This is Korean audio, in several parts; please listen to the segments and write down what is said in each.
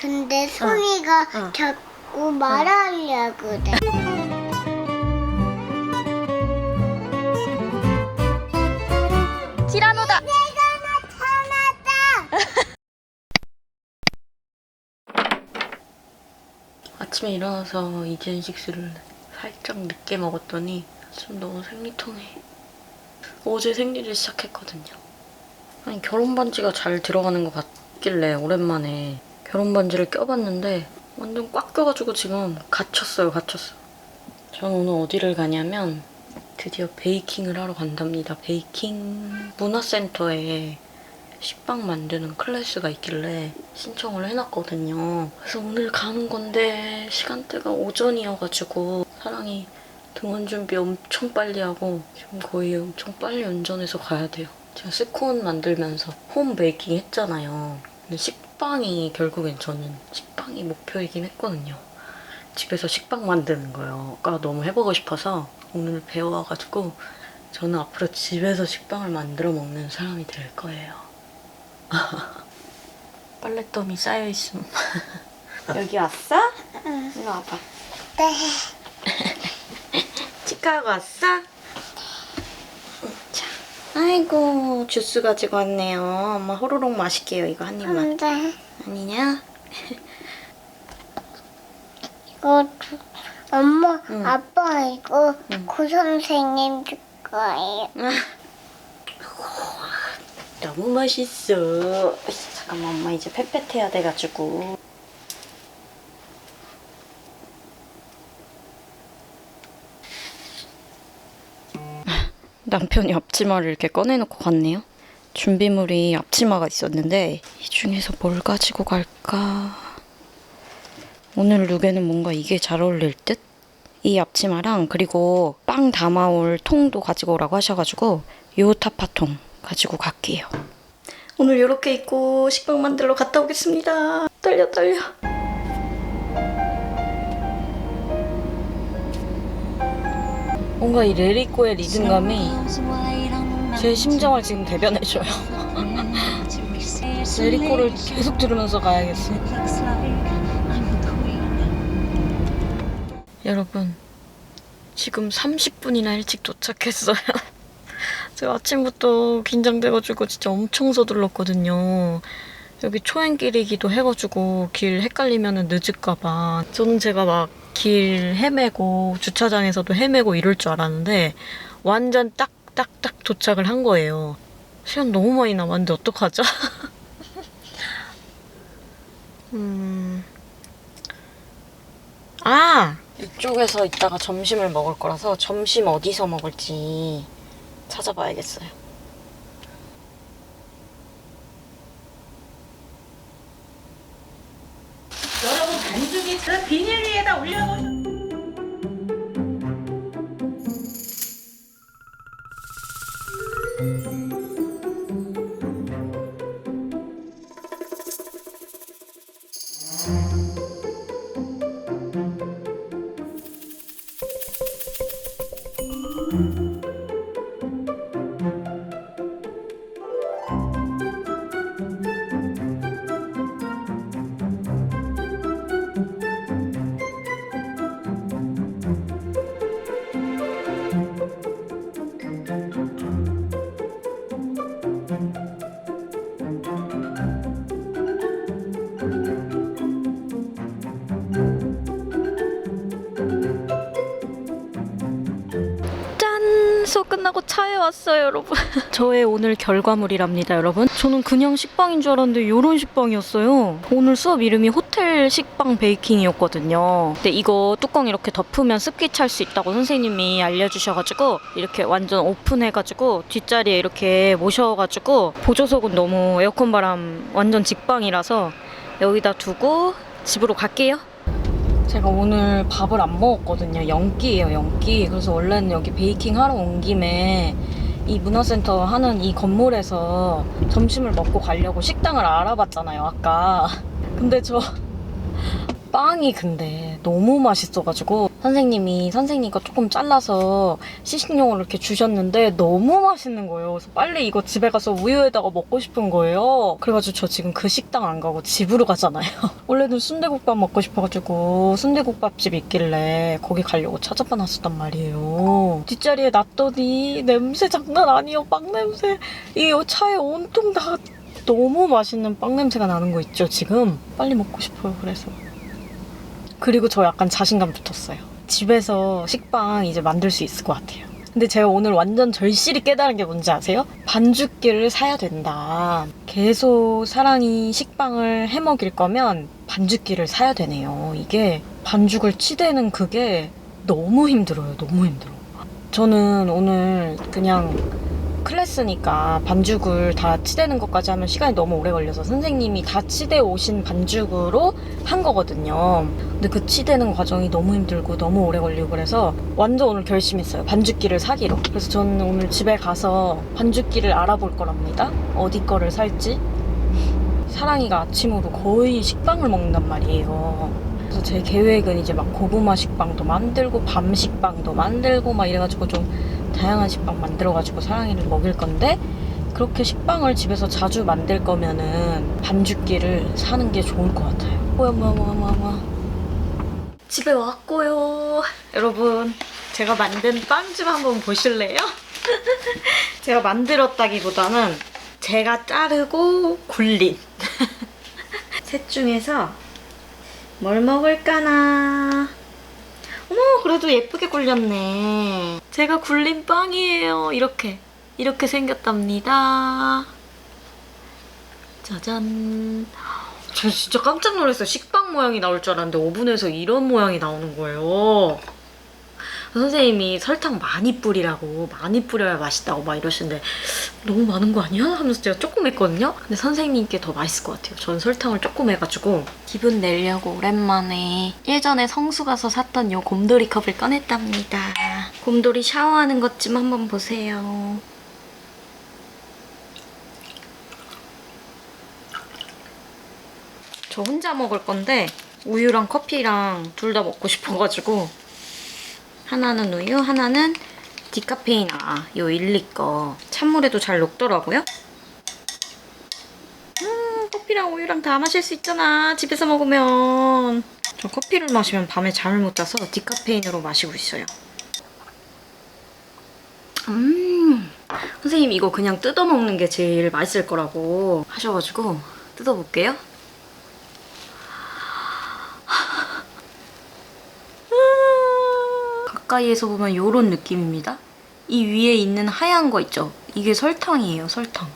근데 소미가 자꾸 말하려 그래. 티라노다. 내가 나타났다. 아침에 일어나서 이지엔 식스를 살짝 늦게 먹었더니 지금 너무 생리통이. 어제 생리를 시작했거든요. 아니 결혼 반지가 잘 들어가는 것 같길래 오랜만에 결혼 반지를 껴봤는데 완전 꽉 껴가지고 지금 갇혔어요. 저는 오늘 어디를 가냐면 드디어 베이킹을 하러 간답니다. 베이킹 문화센터에 식빵 만드는 클래스가 있길래 신청을 해놨거든요. 그래서 오늘 가는 건데 시간대가 오전이어가지고 사랑이 등원 준비 엄청 빨리 하고 지금 거의 엄청 빨리 운전해서 가야 돼요. 제가 스콘 만들면서 홈 베이킹 했잖아요. 근데 식빵이 결국엔 저는 식빵이 목표이긴 했거든요. 집에서 식빵 만드는 거가 너무 해보고 싶어서 오늘 배워와가지고 저는 앞으로 집에서 식빵을 만들어 먹는 사람이 될 거예요. 빨랫더미 쌓여있음. 여기 왔어? 응. 이리 와봐. 네. 치카고 왔어? 자, 아이고 주스 가지고 왔네요. 엄마 호로록 마실게요. 이거 한 입만. 근데 아니냐? 이거 엄마, 응. 아빠 이거 응. 고 선생님 줄 거예요. 너무 맛있어. 잠깐만 엄마 이제 펫펫해야 돼가지고. 남편이 앞치마를 이렇게 꺼내놓고 갔네요. 준비물이 앞치마가 있었는데 이 중에서 뭘 가지고 갈까? 오늘 룩에는 뭔가 이게 잘 어울릴 듯? 이 앞치마랑 그리고 빵 담아올 통도 가지고 오라고 하셔가지고 요 타파통 가지고 갈게요. 오늘 이렇게 입고 식빵 만들러 갔다 오겠습니다. 떨려. 뭔가 이 레리코의 리듬감이 제 심정을 지금 대변해줘요. 레리코를 계속 들으면서 가야겠어. 여러분, 지금 30분이나 일찍 도착했어요. 제가 아침부터 긴장돼가지고 진짜 엄청 서둘렀거든요. 여기 초행길이기도 해가지고 길 헷갈리면 늦을까봐. 저는 제가 막 길 헤매고 주차장에서도 헤매고 이럴 줄 알았는데 완전 딱딱딱 도착을 한 거예요. 시간 너무 많이 남았는데 어떡하죠? 이쪽에서 이따가 점심을 먹을 거라서 점심 어디서 먹을지 찾아봐야겠어요. 여러분 반죽이 그 비닐 위에다 올려놓으세요. 수업 끝나고 차에 왔어요, 여러분. 저의 오늘 결과물이랍니다, 여러분. 저는 그냥 식빵인 줄 알았는데 이런 식빵이었어요. 오늘 수업 이름이 호텔 식빵 베이킹이었거든요. 근데 이거 뚜껑 이렇게 덮으면 습기 찰 수 있다고 선생님이 알려주셔가지고 이렇게 완전 오픈해가지고 뒷자리에 이렇게 모셔가지고 보조석은 너무 에어컨 바람 완전 직방이라서 여기다 두고 집으로 갈게요. 제가 오늘 밥을 안 먹었거든요. 연끼예요, 연끼. 그래서 원래는 여기 베이킹 하러 온 김에 이 문화센터 하는 이 건물에서 점심을 먹고 가려고 식당을 알아봤잖아요, 아까. 근데 저 빵이 근데 너무 맛있어가지고 선생님이 선생님 거 조금 잘라서 시식용으로 이렇게 주셨는데 너무 맛있는 거예요. 그래서 빨리 이거 집에 가서 우유에다가 먹고 싶은 거예요. 그래가지고 저 지금 그 식당 안 가고 집으로 가잖아요. 원래는 순대국밥 먹고 싶어가지고 순대국밥집 있길래 거기 가려고 찾아봐 놨었단 말이에요. 뒷자리에 놨더니 냄새 장난 아니에요. 빵 냄새. 이 차에 온통 다 너무 맛있는 빵 냄새가 나는 거 있죠, 지금? 빨리 먹고 싶어요, 그래서. 그리고 저 약간 자신감 붙었어요. 집에서 식빵 이제 만들 수 있을 것 같아요. 근데 제가 오늘 완전 절실히 깨달은 게 뭔지 아세요? 반죽기를 사야 된다. 계속 사랑이 식빵을 해 먹일 거면 반죽기를 사야 되네요. 이게 반죽을 치대는 그게 너무 힘들어요. 너무 힘들어. 저는 오늘 그냥 클래스니까 반죽을 다 치대는 것까지 하면 시간이 너무 오래 걸려서 선생님이 다 치대 오신 반죽으로 한 거거든요. 근데 그 치대는 과정이 너무 힘들고 너무 오래 걸리고 그래서 완전 오늘 결심했어요. 반죽기를 사기로. 그래서 저는 오늘 집에 가서 반죽기를 알아볼 거랍니다. 어디 거를 살지. 사랑이가 아침으로 거의 식빵을 먹는단 말이에요. 그래서 제 계획은 이제 막 고구마 식빵도 만들고 밤 식빵도 만들고 막 이래가지고 좀 다양한 식빵 만들어가지고 사랑이를 먹일 건데, 그렇게 식빵을 집에서 자주 만들 거면은 반죽기를 사는 게 좋을 것 같아요. 뭐야. 집에 왔고요. 여러분, 제가 만든 빵 좀 한번 보실래요? 제가 만들었다기보다는 제가 자르고 굴린 셋 중에서 뭘 먹을까나. 어머, 그래도 예쁘게 굴렸네. 제가 굴린 빵이에요. 이렇게 생겼답니다. 짜잔. 저 진짜 깜짝 놀랐어요. 식빵 모양이 나올 줄 알았는데 오븐에서 이런 모양이 나오는 거예요. 선생님이 설탕 많이 뿌리라고, 많이 뿌려야 맛있다고 막 이러시는데 너무 많은 거 아니야? 하면서 제가 조금 했거든요? 근데 선생님께 더 맛있을 것 같아요. 저는 설탕을 조금 해가지고. 기분 내려고 오랜만에 예전에 성수 가서 샀던 요 곰돌이 컵을 꺼냈답니다. 곰돌이 샤워하는 것 좀 한번 보세요. 저 혼자 먹을 건데 우유랑 커피랑 둘 다 먹고 싶어가지고 하나는 우유, 하나는 디카페인 요 1리 거. 찬물에도 잘 녹더라고요. 커피랑 우유랑 다 마실 수 있잖아, 집에서 먹으면. 저 커피를 마시면 밤에 잠을 못 자서 디카페인으로 마시고 있어요. 선생님 이거 그냥 뜯어 먹는 게 제일 맛있을 거라고 하셔가지고 뜯어볼게요. 가까이에서 보면 이런 느낌입니다. 이 위에 있는 하얀 거 있죠? 이게 설탕이에요, 설탕.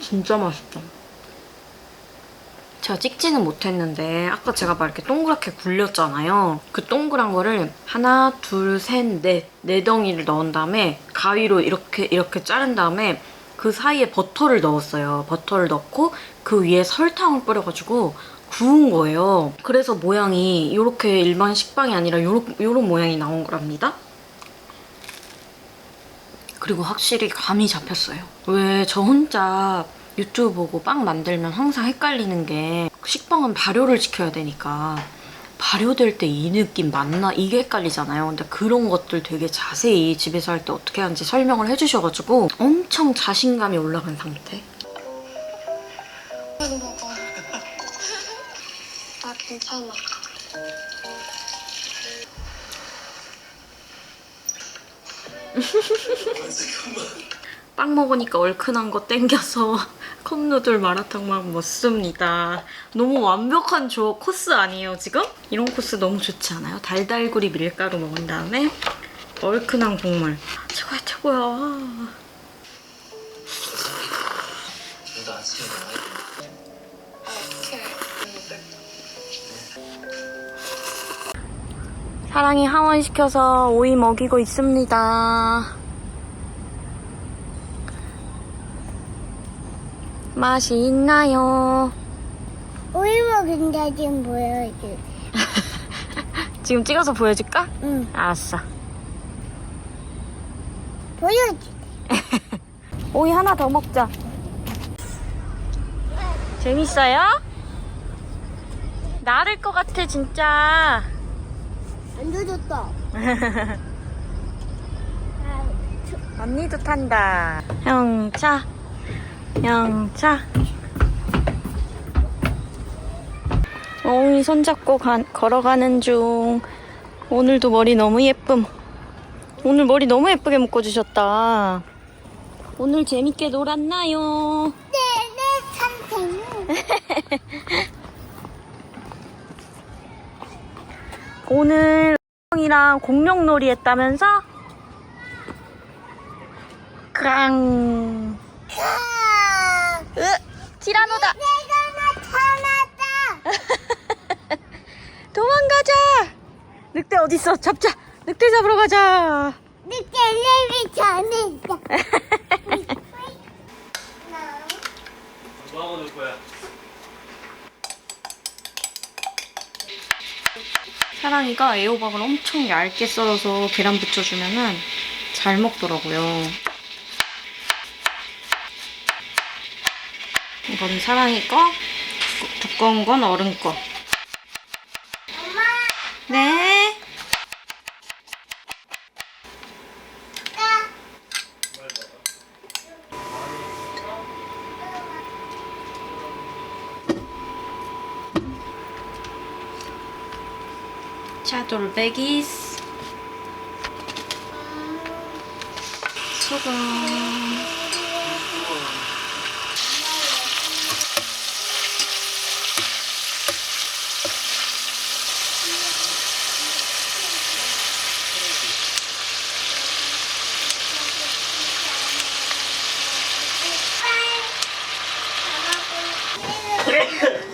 진짜 맛있다. 제가 찍지는 못했는데 아까 제가 막 이렇게 동그랗게 굴렸잖아요. 그 동그란 거를 하나, 둘, 셋, 네 덩이를 넣은 다음에 가위로 이렇게 자른 다음에 그 사이에 버터를 넣었어요. 버터를 넣고 그 위에 설탕을 뿌려가지고 구운 거예요. 그래서 모양이 이렇게 일반 식빵이 아니라 요런 모양이 나온 거랍니다. 그리고 확실히 감이 잡혔어요. 왜 저 혼자 유튜브 보고 빵 만들면 항상 헷갈리는 게 식빵은 발효를 시켜야 되니까 발효될 때 이 느낌 맞나? 이게 헷갈리잖아요. 근데 그런 것들 되게 자세히 집에서 할 때 어떻게 하는지 설명을 해주셔가지고 엄청 자신감이 올라간 상태. 먹어. 아, 괜찮아. 빵 먹으니까 얼큰한 거 땡겨서 컵누들 마라탕 막 먹습니다. 너무 완벽한 코스 아니에요, 지금? 이런 코스 너무 좋지 않아요? 달달구리 밀가루 먹은 다음에 얼큰한 국물. 최고야, 최고야. 사랑이 하원시켜서 오이 먹이고 있습니다. 맛이 있나요? 우유 먹은 사진 보여줘. 지금 찍어서 보여줄까? 응. 알았어. 보여줘. 오이 하나 더 먹자. 재밌어요? 나를 것 같아 진짜. 안 젖었다. 언니도 탄다. 영차, 영차. 오이 손잡고 걸어가는 중. 오늘도 머리 너무 예쁨. 오늘 머리 너무 예쁘게 묶어주셨다. 오늘 재밌게 놀았나요? 내 선생. 오늘 이랑 공룡놀이 했다면서? 크랑. 티라노다. 내가 나타났다. 도망가자. 늑대 어딨어? 잡자. 늑대 잡으러 가자. 늑대 엘리베이터 안에 있다. 뭐하고 놀 거야? 사랑이가 애호박을 엄청 얇게 썰어서 계란 붙여주면은 잘 먹더라고요. 이건 사랑이 거, 두꺼운 건 어른 거. 엄마, 네. 차돌배기스 소금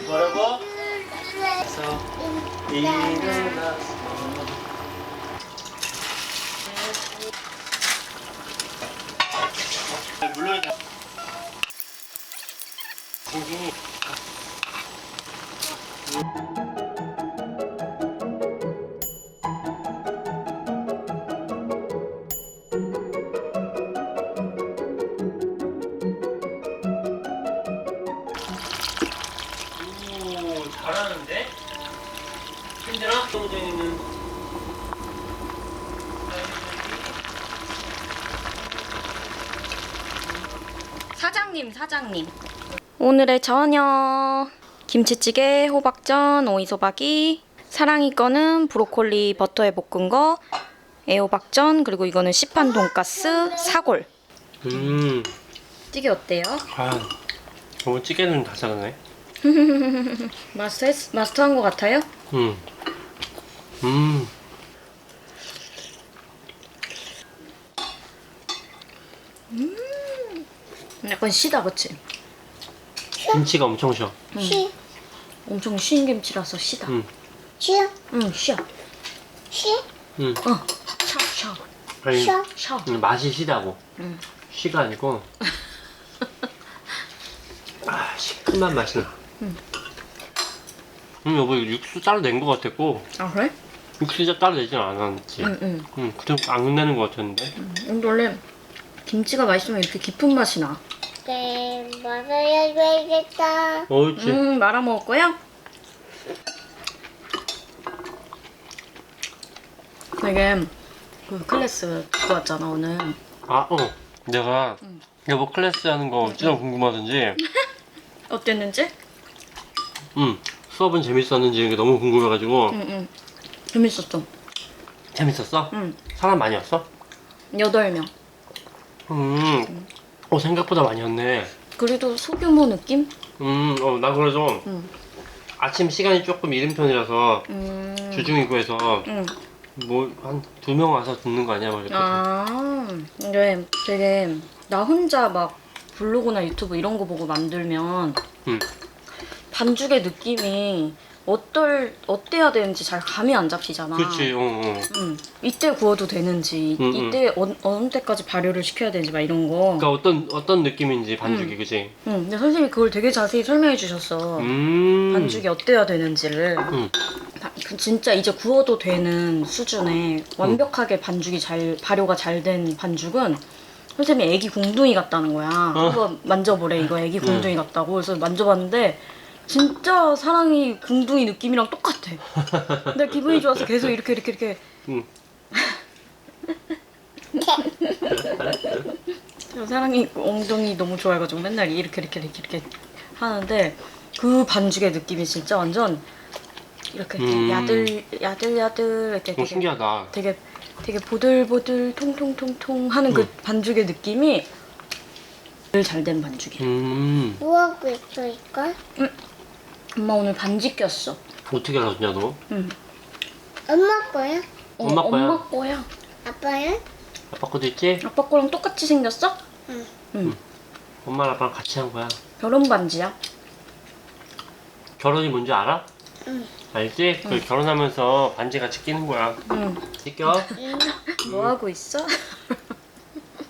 뭐라고? 일어났어. 물론 진진이 오 잘하는데? 힘들어? 동생이는 사장님. 오늘의 저녁 김치찌개, 호박전, 오이소박이. 사랑이 거는 브로콜리 버터에 볶은 거, 애호박전, 그리고 이거는 시판 돈가스, 사골. 찌개 어때요? 아 너무 찌개는 다 잘하네. 마스터한 것 같아요? 약간 시다, 그치? 김치가 엄청 셔. 쉬, 엄청 쉰 김치라서 시다. 쉬어, 응, 쉬어. 쉬, 샤. 아니 쉬어. 샤. 맛이 시다고. 응. 시가 아니고 시큼한 맛이 나. 여보 이거 육수 따로 낸 거 같았고 아, 그래? 육수 진짜 따로 내진 않았지. 응. 그냥 안 내는 거 같았는데. 근데 원래 김치가 맛있으면 이렇게 깊은 맛이 나. 네, 먹어야겠다. 옳지. 말아 먹을 거야? 되게 그 클래스 듣고 왔잖아, 오늘. 내가 여보 클래스 하는 거 진짜 궁금하던지. 어땠는지? 수업은 재밌었는지 이게 너무 궁금해가지고. 재밌었어. 재밌었어? 응. 사람 많이 왔어? 8명. 생각보다 많이 왔네. 그래도 소규모 느낌? 나 그래도 아침 시간이 조금 이른 편이라서 주중이고 해서 뭐 한 2명 와서 듣는 거 아니야? 막 이랬거든. 근데 되게 나 혼자 막 블로그나 유튜브 이런 거 보고 만들면 반죽의 느낌이 어때야 되는지 잘 감이 안 잡히잖아. 그렇지. 이때 구워도 되는지, 이때 어느 때까지 발효를 시켜야 되는지 막 이런 거. 그러니까 어떤 느낌인지 반죽이 그지? 근데 선생님이 그걸 되게 자세히 설명해 주셨어. 반죽이 어때야 되는지를. 진짜 이제 구워도 되는 수준의 완벽하게 반죽이 발효가 잘 된 반죽은 선생님이 애기 공둥이 같다는 거야. 한번 만져보래. 이거 애기 공둥이 같다고. 그래서 만져봤는데 진짜 사랑이 궁둥이 느낌이랑 똑같아. 근데 기분이 좋아서 계속 이렇게. 응. 사랑이 엉덩이 너무 좋아해가지고 맨날 이렇게 하는데 그 반죽의 느낌이 진짜 완전 이렇게 야들야들 이렇게 너무 신기하다. 되게 보들보들 통통통통 하는 그 반죽의 느낌이 제일 잘 된 반죽이야. 뭐하고 있어 이거? 엄마 오늘 반지 꼈어. 어떻게 알았냐 너? 엄마 거야? 엄마 거야? 엄마 거야. 아빠는? 아빠 것도 있지? 아빠 거랑 똑같이 생겼어? 응. 엄마랑 아빠랑 같이 한 거야. 결혼 반지야. 결혼이 뭔지 알아? 응. 알지? 그 결혼하면서 반지 같이 끼는 거야. 응. 끼껴? 뭐 하고 있어?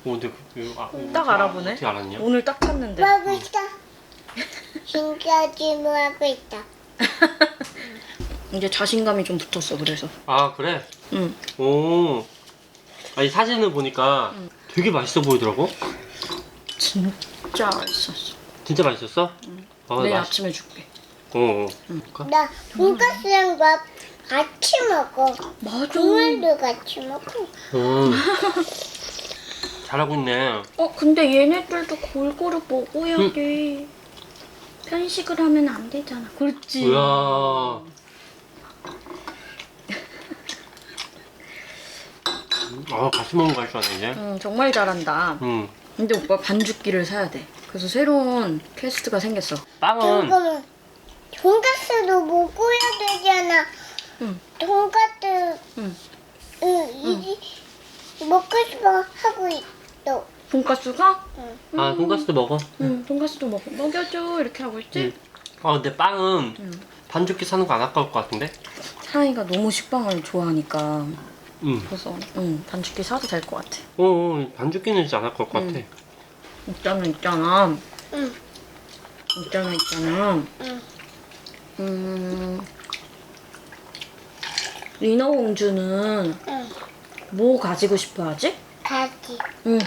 근데 딱 알아보네. 어떻게 알았냐? 오늘 딱 찾는데. 뭐하고 있어? 신기하지 뭐하고 있다. 이제 자신감이 좀 붙었어. 그래서. 아 그래? 응. 오. 아니 사진을 보니까 되게 맛있어 보이더라고. 진짜 맛있었어. 진짜 맛있었어? 내일 아침에 줄게. 나 돈가스랑 밥 같이 먹어. 맞아. 국물도 같이 먹고. 잘하고 있네. 근데 얘네들도 골고루 먹어야 돼. 편식을 하면 안 되잖아. 그렇지. 뭐야? 같이 먹는 거 할 줄 아네 이제. 정말 잘한다. 응. 근데 오빠 반죽기를 사야 돼. 그래서 새로운 퀘스트가 생겼어. 빵은 잠깐만. 돈가스도 먹어야 되잖아. 응. 돈가스. 응. 먹고 싶어 하고 있어. 돈가스가? 돈가스도 먹어. 응, 돈가스도 먹여줘. 이렇게 하고 있지? 근데 빵은 반죽기 사는 거 안 아까울 것 같은데? 사랑이가 너무 식빵을 좋아하니까. 응. 그래서 반죽기 사도 될 것 같아. 반죽기는 진짜 안 아까울 것 같아. 있잖아. 응. 있잖아. 응. 리나 공주는 응. 뭐 가지고 싶어 하지? 가지. 응.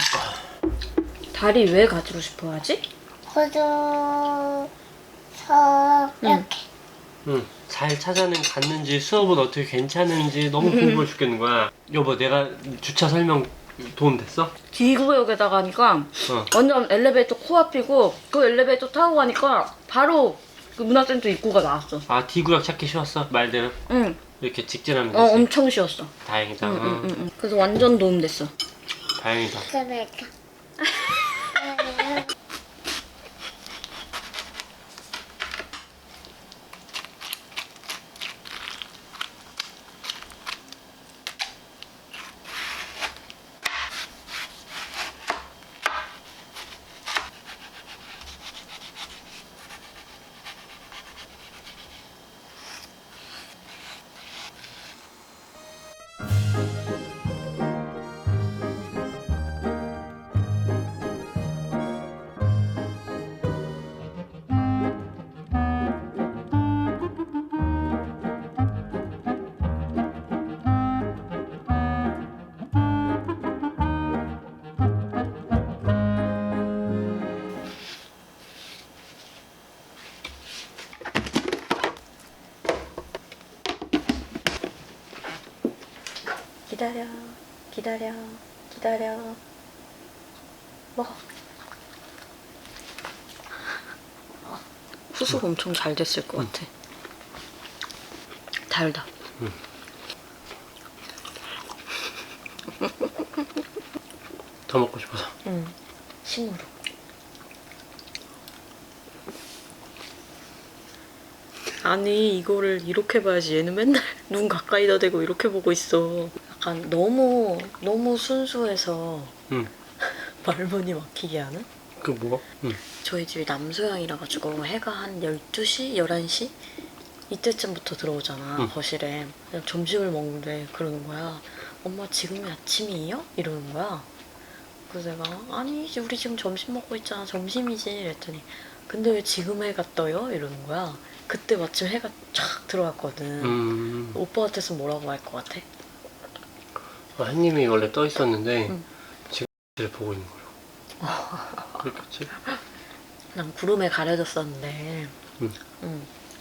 다리 왜 가지고 싶어 하지? 거기서 이렇게. 잘 찾아는 갔는지 수업은 어떻게 괜찮은지 너무 궁금해 죽겠는 거야. 여보 내가 주차 설명 도움 됐어? D구역에다가 하니까 완전 엘리베이터 코앞이고 그 엘리베이터 타고 가니까 바로 그 문화센터 입구가 나왔어. D구역 찾기 쉬웠어? 말대로? 응. 이렇게 직진하면 되지? 엄청 쉬웠어. 다행이다. 응. 그래서 완전 도움됐어. 다행이다. 그러니까. 기다려. 먹어. 후숙 엄청 잘 됐을 것 같아. 달다. 더 먹고 싶어서. 심으로. 아니 이거를 이렇게 봐야지. 얘는 맨날 눈 가까이다 대고 이렇게 보고 있어. 약간 너무 순수해서 말문이 막히게 하는? 그 뭐? 저희 집이 남소양이라 가지고 해가 한 12시? 11시? 이때쯤부터 들어오잖아. 거실에. 그냥 점심을 먹는데 그러는 거야. 엄마 지금이 아침이에요? 이러는 거야. 그래서 내가 아니지 우리 지금 점심 먹고 있잖아. 점심이지. 이랬더니 근데 왜 지금 해가 떠요? 이러는 거야. 그때 마침 해가 쫙 들어왔거든. 오빠 같았으면 뭐라고 할 것 같아? 햇님이 원래 떠 있었는데 지금 를 보고 있는 거라고. 그렇겠지. 난 구름에 가려졌었는데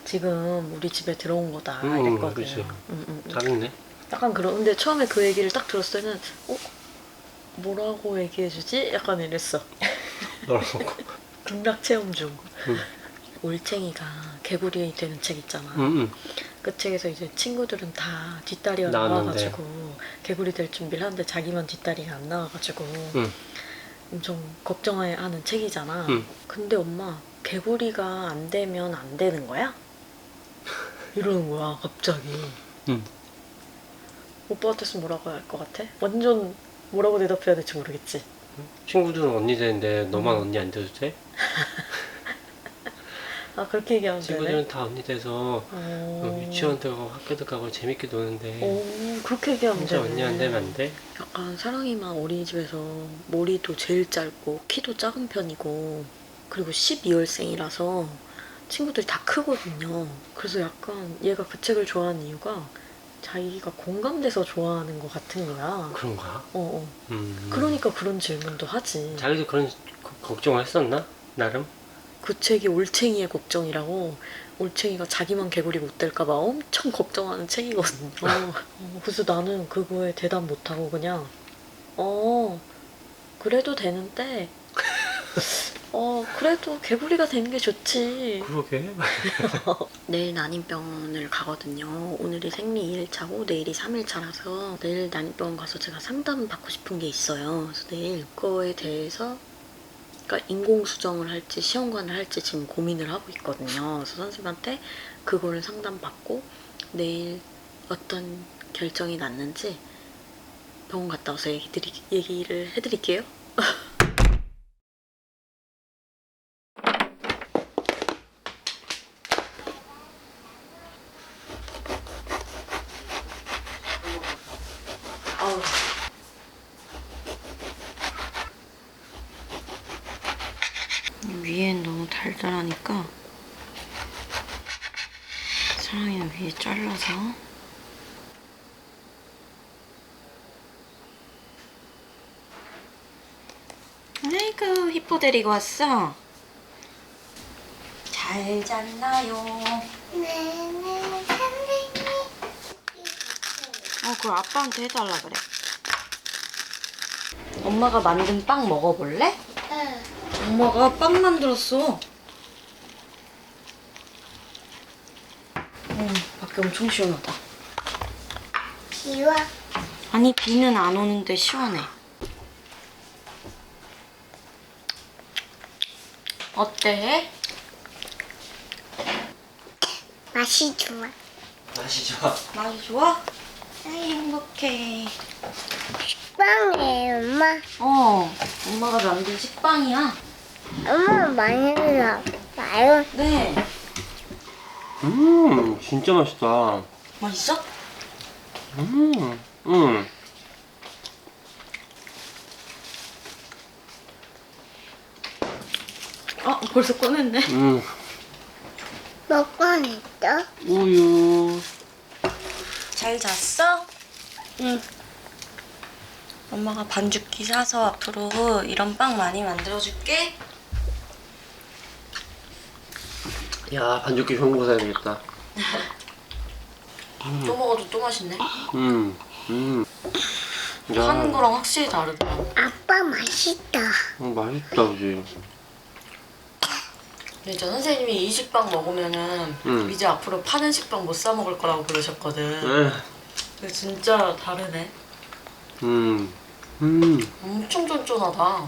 지금 우리 집에 들어온 거다 이랬거든. 그렇지. 잘했네. 약간 근데 처음에 그 얘기를 딱 들었을 때는 뭐라고 얘기해주지? 약간 이랬어. 너라고. 극락 체험 중. 올챙이가 개구리 되는 책 있잖아. 그 책에서 이제 친구들은 다 뒷다리가 나왔는데. 나와가지고 개구리 될 준비를 하는데 자기만 뒷다리가 안 나와가지고 엄청 걱정하는 책이잖아. 근데 엄마 개구리가 안 되면 안 되는 거야? 이러는 거야 갑자기. 오빠 같았으면 뭐라고 할 것 같아? 완전 뭐라고 대답해야 될지 모르겠지. 친구들은 언니 되는데 너만 언니 안 돼도 돼? 아 그렇게 얘기하면 되네. 친구들은 다 언니 돼서 유치원도 가고 학교도 가고 재밌게 노는데 오 그렇게 얘기하면 혼자 되네. 언니 안 되면 안 돼? 약간 사랑이만 어린이집에서 머리도 제일 짧고 키도 작은 편이고 그리고 12월생이라서 친구들이 다 크거든요. 그래서 약간 얘가 그 책을 좋아하는 이유가 자기가 공감돼서 좋아하는 것 같은 거야. 그런 거야? 그러니까 그런 질문도 하지. 자기도 그런 걱정을 했었나? 나름? 그 책이 올챙이의 걱정이라고. 올챙이가 자기만 개구리 못 될까봐 엄청 걱정하는 책이거든요. 그래서 나는 그거에 대답 못하고 그냥 그래도 되는데 그래도 개구리가 되는 게 좋지. 그러게. 내일 난임병원을 가거든요. 오늘이 생리 2일차고 내일이 3일차라서 내일 난임병원 가서 제가 상담 받고 싶은 게 있어요. 그래서 내일 그거에 대해서 그러니까 인공수정을 할지 시험관을 할지 지금 고민을 하고 있거든요. 그래서 선생님한테 그거를 상담받고 내일 어떤 결정이 났는지 병원 갔다 와서 얘기를 해드릴게요. 위엔 너무 달달하니까 사랑이는 위에 잘라서 아이고 히포 데리고 왔어. 잘 잤나요? 네네 선생님. 그걸 아빠한테 해달라 그래. 엄마가 만든 빵 먹어볼래? 응. 엄마가 빵 만들었어. 밖에 엄청 시원하다. 비와. 아니 비는 안 오는데 시원해. 어때? 맛이 좋아. 맛이 좋아. 맛이 좋아? 아이 행복해. 빵이에요 엄마. 엄마가 만든 식빵이야. 엄마 많이 나요. 네. 진짜 맛있다. 맛있어? 벌써 꺼냈네. 먹고 있어? 우유. 잘 잤어? 응. 엄마가 반죽기 사서 앞으로 이런 빵 많이 만들어줄게. 야, 반죽기 좋은 거 사야 되겠다. 또 먹어도 또 맛있네. 야, 하는 거랑 확실히 다르다. 아빠 맛있다. 맛있다, 그지? 진짜 선생님이 이 식빵 먹으면은 이제 앞으로 파는 식빵 못 사 먹을 거라고 그러셨거든. 근데 진짜 다르네. 엄청 쫀쫀하다.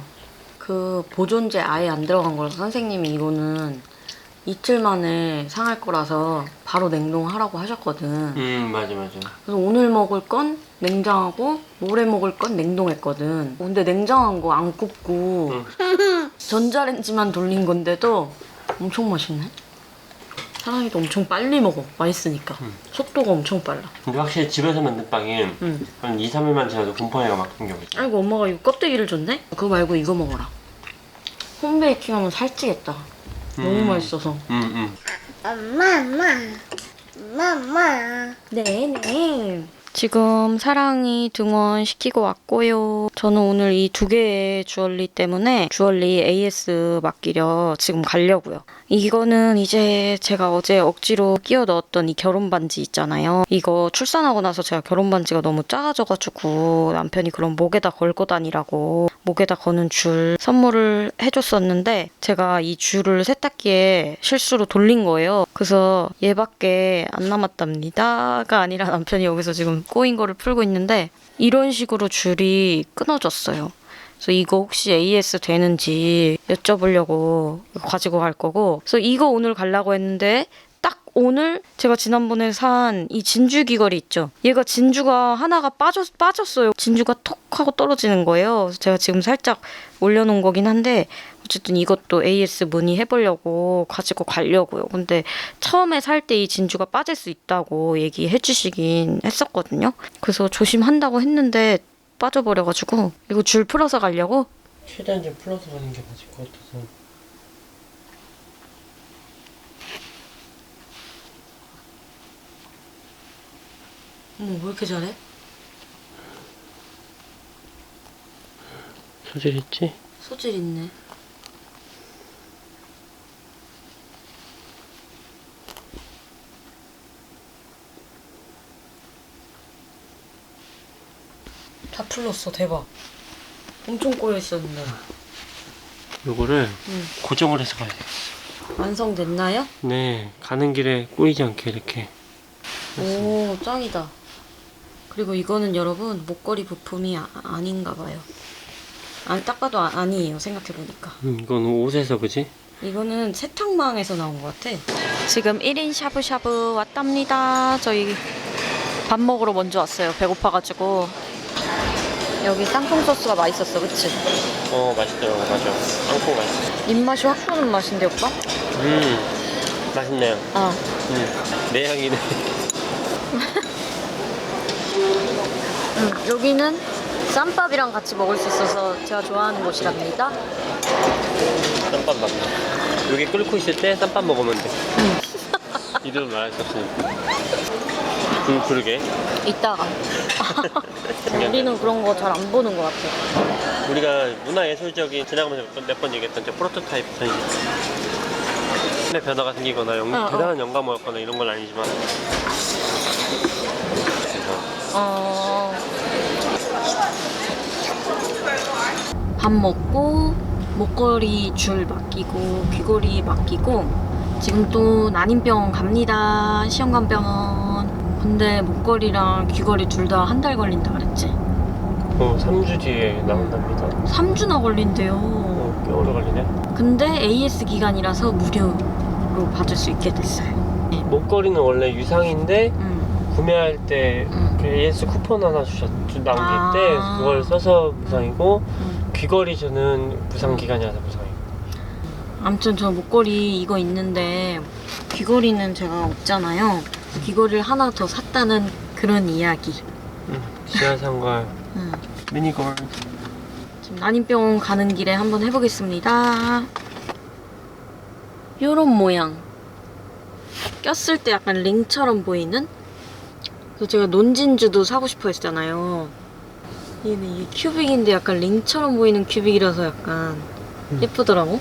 그 보존제 아예 안 들어간 거라서 선생님이 이거는 이틀 만에 상할 거라서 바로 냉동하라고 하셨거든. 맞아. 그래서 오늘 먹을 건 냉장하고 모레 먹을 건 냉동했거든. 근데 냉장한 거 안 굽고 전자레인지만 돌린 건데도 엄청 맛있네. 사랑이도 엄청 빨리 먹어. 맛있으니까. 속도가 엄청 빨라. 근데 확실히 집에서 만든 빵이 한 2, 3일만 지나도 곰팡이가 막 생겨버리지. 아이고 엄마가 이거 껍데기를 줬네? 그거 말고 이거 먹어라. 홈베이킹 하면 살찌겠다. 너무 맛있어서. 엄마. 네네. 지금 사랑이 등원 시키고 왔고요. 저는 오늘 이 두 개의 주얼리 때문에 주얼리 AS 맡기려 지금 가려고요. 이거는 이제 제가 어제 억지로 끼워 넣었던 이 결혼 반지 있잖아요. 이거 출산하고 나서 제가 결혼 반지가 너무 작아져가지고 남편이 그럼 목에다 걸고 다니라고 목에다 거는 줄 선물을 해줬었는데 제가 이 줄을 세탁기에 실수로 돌린 거예요. 그래서 얘밖에 안 남았답니다가 아니라 남편이 여기서 지금 꼬인 거를 풀고 있는데 이런 식으로 줄이 끊어졌어요. 그래서 이거 혹시 AS 되는지 여쭤보려고 가지고 갈 거고, 그래서 이거 오늘 가려고 했는데 딱 오늘 제가 지난번에 산 이 진주 귀걸이 있죠. 얘가 진주가 하나가 빠졌어요. 진주가 톡 하고 떨어지는 거예요. 그래서 제가 지금 살짝 올려놓은 거긴 한데 어쨌든 이것도 AS 문의해보려고 가지고 가려고요. 근데 처음에 살 때 이 진주가 빠질 수 있다고 얘기해 주시긴 했었거든요. 그래서 조심한다고 했는데 빠져버려가지고 이거 줄 풀어서 가려고. 최대한 좀 풀어서 가는 게 맞을 것 같아서. 왜 이렇게 잘해? 소질 있지? 소질 있네. 다 풀렸어. 대박. 엄청 꼬여 있었는데. 요거를 고정을 해서 가야 돼. 완성됐나요? 네, 가는 길에 꼬이지 않게 이렇게. 오, 짱이다. 그리고 이거는 여러분 목걸이 부품이 아닌가 봐요. 아니, 딱 봐도 아니에요. 생각해보니까. 이건 옷에서 그지? 이거는 세탁망에서 나온 것 같아. 지금 1인 샤브샤브 왔답니다. 저희 밥 먹으러 먼저 왔어요. 배고파가지고. 여기 땅콩 소스가 맛있었어, 그치? 맛있더라고, 맞아. 땅콩 맛있어. 입맛이 확 도는 맛인데, 오빠? 맛있네요. 내향이네. 여기는 쌈밥이랑 같이 먹을 수 있어서 제가 좋아하는 곳이랍니다. 쌈밥 맞네. 여기 끓고 있을 때 쌈밥 먹으면 돼. 이름은 말할 수 없으니까. 그러게. 이따가. 우리는 그런 거 잘 안 보는 것 같아. 우리가 문화예술적인 지나가면서 몇 번 얘기했던 저 프로토타입 전시. 의 변화가 생기거나 대단한 영감을 얻거나 이런 건 아니지만. 밥 먹고 목걸이 줄 맡기고 귀걸이 맡기고 지금 또 난임병원 갑니다. 시험관병원. 근데 목걸이랑 귀걸이 둘 다 한 달 걸린다 그랬지? 3주 뒤에 나온답니다. 3주나 걸린대요. 꽤 오래 걸리네. 근데 AS 기간이라서 무료로 받을 수 있게 됐어요. 목걸이는 원래 유상인데 구매할 때 그 AS 쿠폰 하나 남길 때 그걸 써서 무상이고 귀걸이 저는 무상 기간이라서 무상이고. 아무튼 저 목걸이 이거 있는데 귀걸이는 제가 없잖아요. 귀걸이를 하나 더 샀다는 그런 이야기. 지하상가 미니걸. 지금 난임병원 가는 길에 한번 해보겠습니다. 요런 모양. 꼈을 때 약간 링처럼 보이는? 그래서 제가 논진주도 사고 싶어 했잖아요. 이게 큐빅인데 약간 링처럼 보이는 큐빅이라서 약간 예쁘더라고.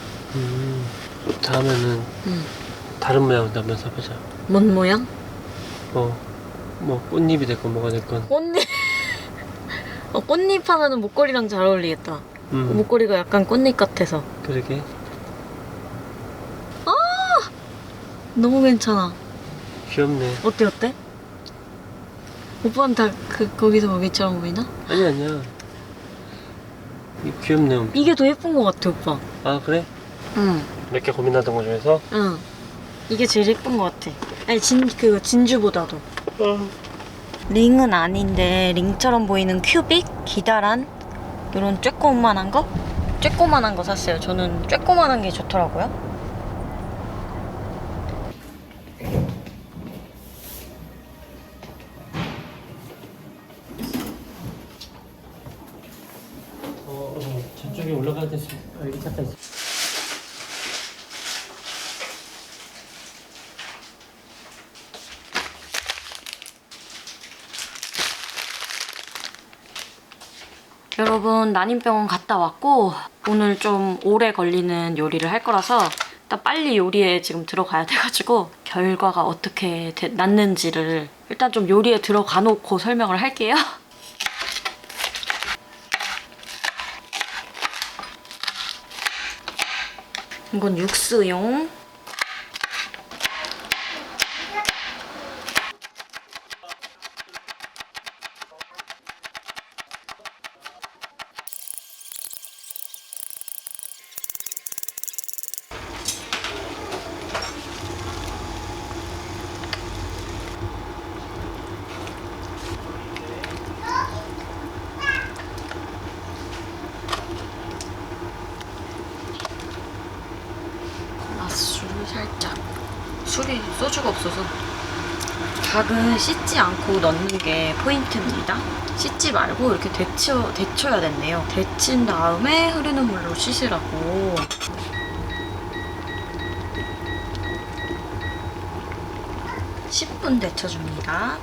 다음에는 다른 모양도 한번 사보자. 뭔 모양? 뭐 꽃잎이 됐건 뭐가 됐건. 꽃잎. 꽃잎 하나는 목걸이랑 잘 어울리겠다. 목걸이가 약간 꽃잎 같아서. 그러게. 너무 괜찮아. 귀엽네. 어때? 오빠는 다 거기서 거기처럼 보이나? 아니야. 귀엽네. 이게 더 예쁜 것 같아, 오빠. 아 그래? 응. 몇 개 고민하던 거 중에서? 응. 이게 제일 예쁜 것 같아. 아니 진주보다도. 링은 아닌데 링처럼 보이는 큐빅 기다란 이런 쬐꼬만한 거? 쬐꼬만한 거 샀어요. 저는 쬐꼬만한 게 좋더라고요. 저쪽에 올라가야 될 수 있어. 여기 잠깐 있어. 여러분 난임병원 갔다 왔고 오늘 좀 오래 걸리는 요리를 할 거라서 일단 빨리 요리에 지금 들어가야 돼가지고 결과가 어떻게 났는지를 일단 좀 요리에 들어가 놓고 설명을 할게요. 이건 육수용. 맛술 살짝. 술이 소주가 없어서 닭은 씻지 않고 넣는 게 포인트입니다. 씻지 말고 이렇게 데쳐야 된대요. 데친 다음에 흐르는 물로 씻으라고. (10분) 데쳐줍니다.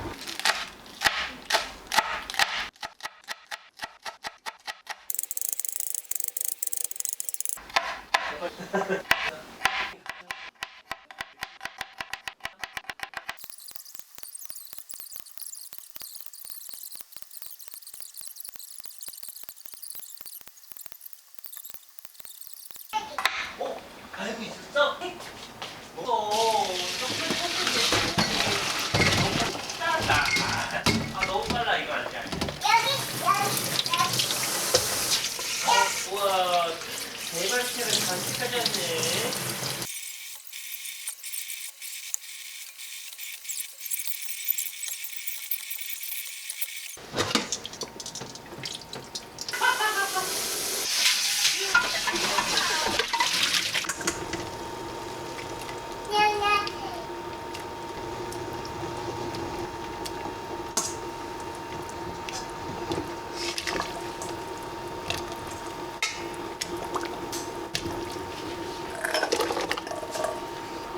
알고 있었어? 너무 빨라 이거 아니야. 우와, 대발체를 간식 가져왔네.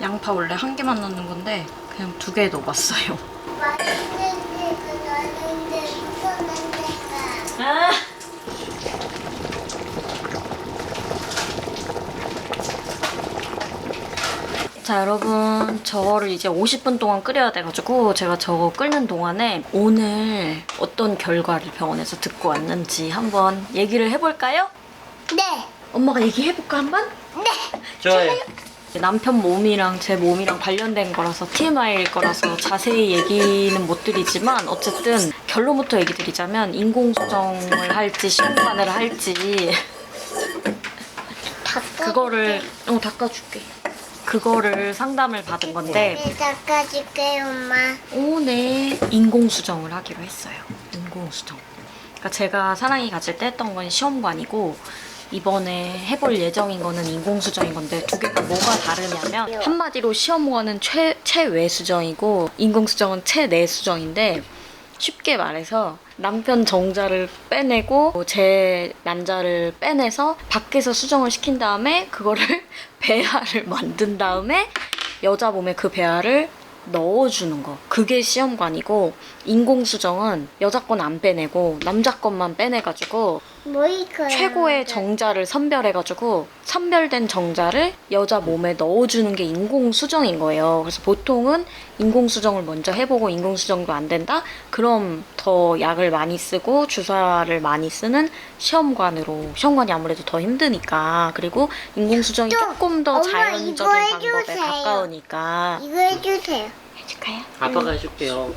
양파 원래 한 개만 넣는 건데 그냥 2개 넣어봤어요. 맛있는데 그러는데 무서운 데가. 아! 자 여러분, 저거를 이제 50분 동안 끓여야 돼가지고 제가 저거 끓는 동안에 오늘 어떤 결과를 병원에서 듣고 왔는지 한번 얘기를 해볼까요? 네. 엄마가 얘기해볼까 한번? 네. 좋아요. 남편 몸이랑 제 몸이랑 관련된 거라서 TMI일 거라서 자세히 얘기는 못 드리지만 어쨌든 결론부터 얘기 드리자면 인공수정을 할지 시험관을 할지 그거를 닦아줄게. 그거를 상담을 받은 건데 네, 닦아줄게요, 엄마. 네. 인공수정을 하기로 했어요. 인공수정. 그러니까 제가 사랑이 가질 때 했던 건 시험관이고 이번에 해볼 예정인 거는 인공수정인 건데 두 개가 뭐가 다르냐면 한마디로 시험관은 체외수정이고 인공수정은 체내수정인데 쉽게 말해서 남편 정자를 빼내고 제 난자를 빼내서 밖에서 수정을 시킨 다음에 그거를 배아를 만든 다음에 여자 몸에 그 배아를 넣어주는 거. 그게 시험관이고 인공수정은 여자 건 안 빼내고 남자 것만 빼내가지고 뭐 이거야? 최고의 정자를 선별해가지고 선별된 정자를 여자 몸에 넣어주는 게 인공수정인 거예요. 그래서 보통은 인공수정을 먼저 해보고 인공수정도 안 된다? 그럼 더 약을 많이 쓰고 주사를 많이 쓰는 시험관으로. 시험관이 아무래도 더 힘드니까. 그리고 인공수정이 또, 조금 더 엄마, 자연적인 이거 방법에 해주세요. 가까우니까. 이거 해주세요. 해줄까요? 아빠가 해줄게요.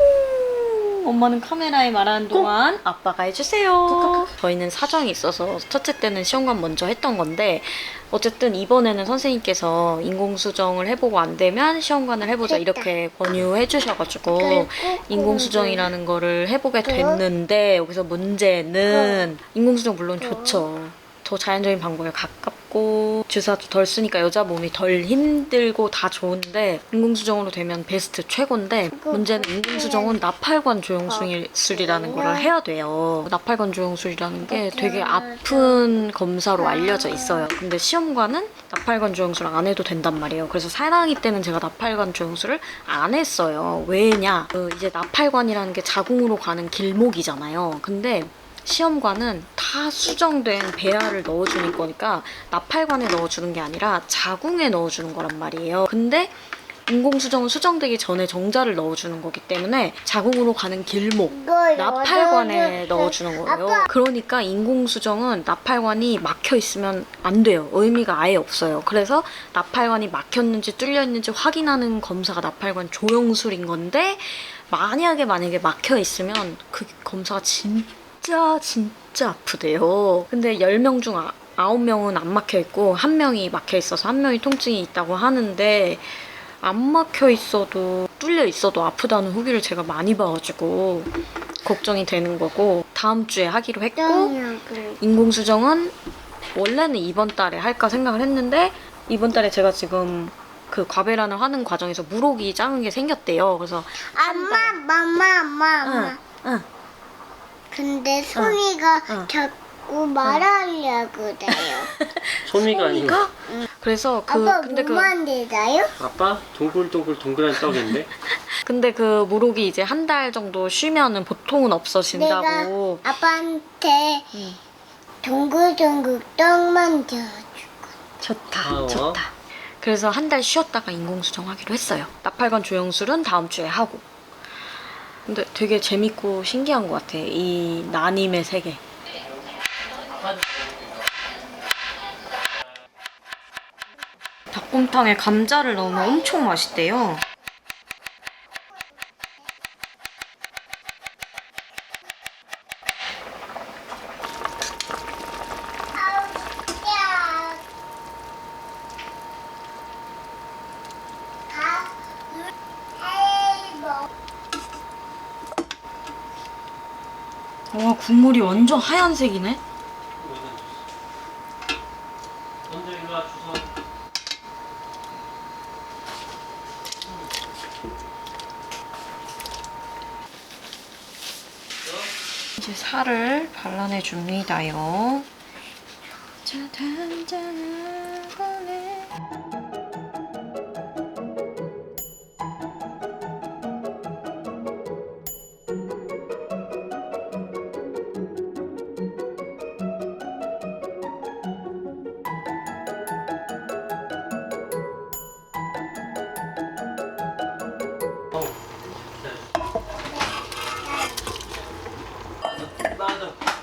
엄마는 카메라에 말하는 동안 아빠가 해주세요. 저희는 사정이 있어서 첫째 때는 시험관 먼저 했던 건데 어쨌든 이번에는 선생님께서 인공수정을 해보고 안 되면 시험관을 해보자 이렇게 권유해 주셔가지고 인공수정이라는 거를 해보게 됐는데 여기서 문제는 인공수정 물론 좋죠. 더 자연적인 방법에 가깝고 주사도 덜 쓰니까 여자 몸이 덜 힘들고 다 좋은데 인공수정으로 되면 베스트 최고인데 문제는 인공수정은 나팔관 조영술이라는 거를 해야 돼요. 나팔관 조영술이라는 게 되게 아픈 검사로 알려져 있어요. 근데 시험관은 나팔관 조영술 안 해도 된단 말이에요. 그래서 사랑이 때는 제가 나팔관 조영술을 안 했어요. 왜냐? 이제 나팔관이라는 게 자궁으로 가는 길목이잖아요. 근데 시험관은 다 수정된 배알을 넣어주는 거니까 나팔관에 넣어주는 게 아니라 자궁에 넣어주는 거란 말이에요. 근데 인공수정은 수정되기 전에 정자를 넣어주는 거기 때문에 자궁으로 가는 길목, 이거 나팔관에 넣어주는- 넣어주는 거예요. 아빠. 그러니까 인공수정은 나팔관이 막혀 있으면 안 돼요. 의미가 아예 없어요. 그래서 나팔관이 막혔는지 뚫려 있는지 확인하는 검사가 나팔관 조영술인 건데 만약에 막혀 있으면 그 검사가 진짜 아프대요. 근데 10명 중 9명은 안 막혀 있고 1명이 막혀 있어서 1명이 통증이 있다고 하는데 안 막혀 있어도 뚫려 있어도 아프다는 후기를 제가 많이 봐가지고 걱정이 되는 거고 다음 주에 하기로 했고 인공수정은 원래는 이번 달에 할까 생각을 했는데 이번 달에 제가 지금 그 과배란을 하는 과정에서 물혹이 작은 게 생겼대요. 그래서 엄마. 응. 근데 소미가 응. 자꾸 말하려고 그래요. 소미가 아니고 그래서 아빠 근데 뭐 만들어요? 아빠 동글동글 동그란 떡인데. 근데 그 물혹이 이제 한 달 정도 쉬면은 보통은 내가 없어진다고. 아빠한테 응. 동글동글 떡 만들어줘. 좋다. 좋다. 그래서 한 달 쉬었다가 인공수정 하기로 했어요. 나팔관 조영술은 다음 주에 하고. 근데 되게 재밌고 신기한 것 같아. 이 난임의 세계. 닭곰탕에 감자를 넣으면 엄청 맛있대요. 와, 국물이 완전 하얀색이네. 먼저 일로 와 주워. 이제 살을 발라내 줍니다요. 짜잔짠 거네.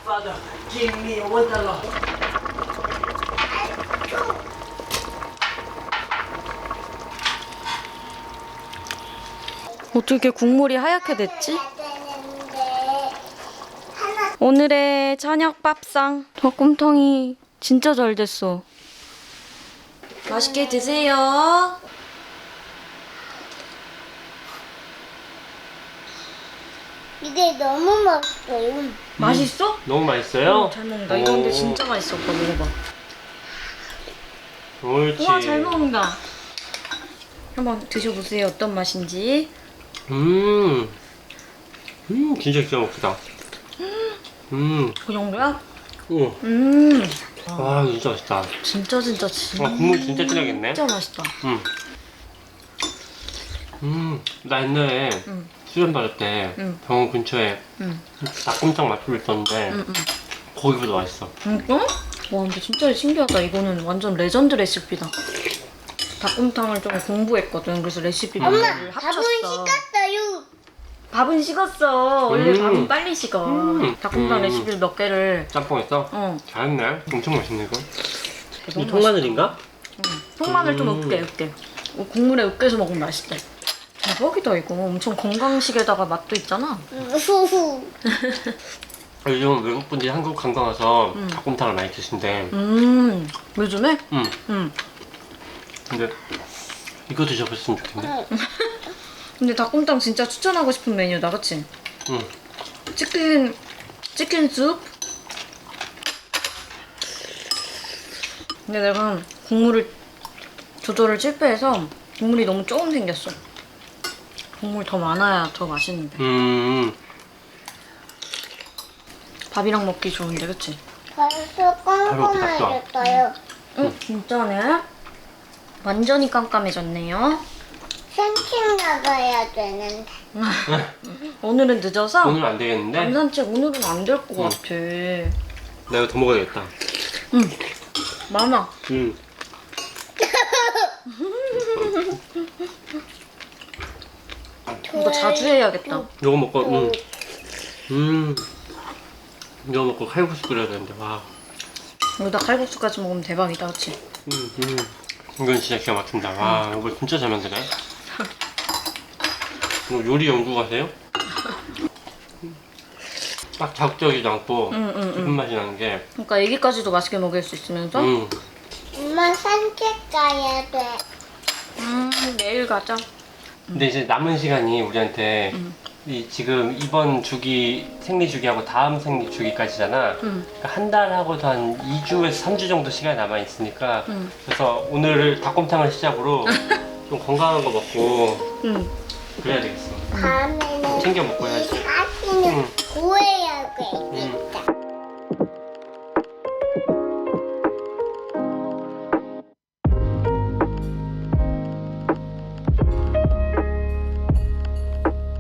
Father, give me $1. 어떻게 국물이 하얗게 됐지? 오늘의 저녁 밥상. 닭곰탕이 진짜 잘 됐어. 맛있게 드세요. 이게 너무 맛있어요. 맛있어? 너무 맛있어요? 잘 먹는다. 이거 근데 진짜 맛있어. 오빠 먹어봐. 옳지. 우와, 잘 먹는다. 한번 드셔보세요. 어떤 맛인지. 진짜 기가 막히다. 그 정도야? 오, 와, 진짜 맛있다. 진짜 와, 국물 진짜 진하겠네. 진짜 맛있다. 나 옛날에 수련 받을 때 병원 근처에 닭곰탕 맛집이 있었는데 거기보다 맛있어. 진짜? 와, 근데 진짜 신기하다. 이거는 완전 레전드 레시피다. 닭곰탕을 좀 공부했거든. 그래서 레시피를 밥은 합쳤어. 식었어요. 밥은 식었어. 원래 밥은 빨리 식어. 닭곰탕 음. 레시피를 몇 개를. 짬뽕했어? 어. 잘했네. 엄청 맛있네 이거. 너무 이 통마늘인가? 통마늘 좀 으깨. 국물에 으깨서 먹으면 맛있대. 대박이다 이거. 엄청 건강식에다가 맛도 있잖아. 요즘 외국분들이 한국 관광 와서 닭곰탕을 많이 드신대. 요즘에? 근데 이거 드셔봤으면 좋겠네. 근데 닭곰탕 진짜 추천하고 싶은 메뉴다, 그치? 응. 치킨 숲? 근데 내가 국물을 조절을 실패해서 국물이 너무 조금 생겼어. 국물 더 많아야 더 맛있는데. 밥이랑 먹기 좋은데, 그치? 벌써 깜깜해졌어요. 진짜네? 완전히 깜깜해졌네요. 산책 나가야 되는데. 오늘은 늦어서 오늘 안 되겠는데? 밤 산책 오늘은 안 될 것 응. 같아. 나 이거 더 먹어야겠다. 응. 많아. 응. 이거 자주 해야겠다. 이거 먹고, 이거 먹고 칼국수 끓여야 되는데, 와. 여기다 칼국수까지 먹으면 대박이다, 그치? 이건 진짜 기가 막힌다. 와, 이거 진짜 잘 만드네. 이거 요리 연구가세요? 딱 자극적이지 않고 깊은 맛이 나는 게. 그러니까 애기까지도 맛있게 먹일 수 있으면서 엄마 산책 가야 돼. 내일 가자. 근데 이제 남은 시간이 우리한테 이 지금 이번 주기 생리 주기하고 다음 생리 주기까지잖아. 그러니까 한 달하고도 한 2주에서 3주 정도 시간이 남아 있으니까 그래서 오늘 닭곰탕을 시작으로 좀 건강한 거 먹고 그래야 되겠어. 다음에는 챙겨 먹고 해야지. 다시는 구해야 돼. 진짜.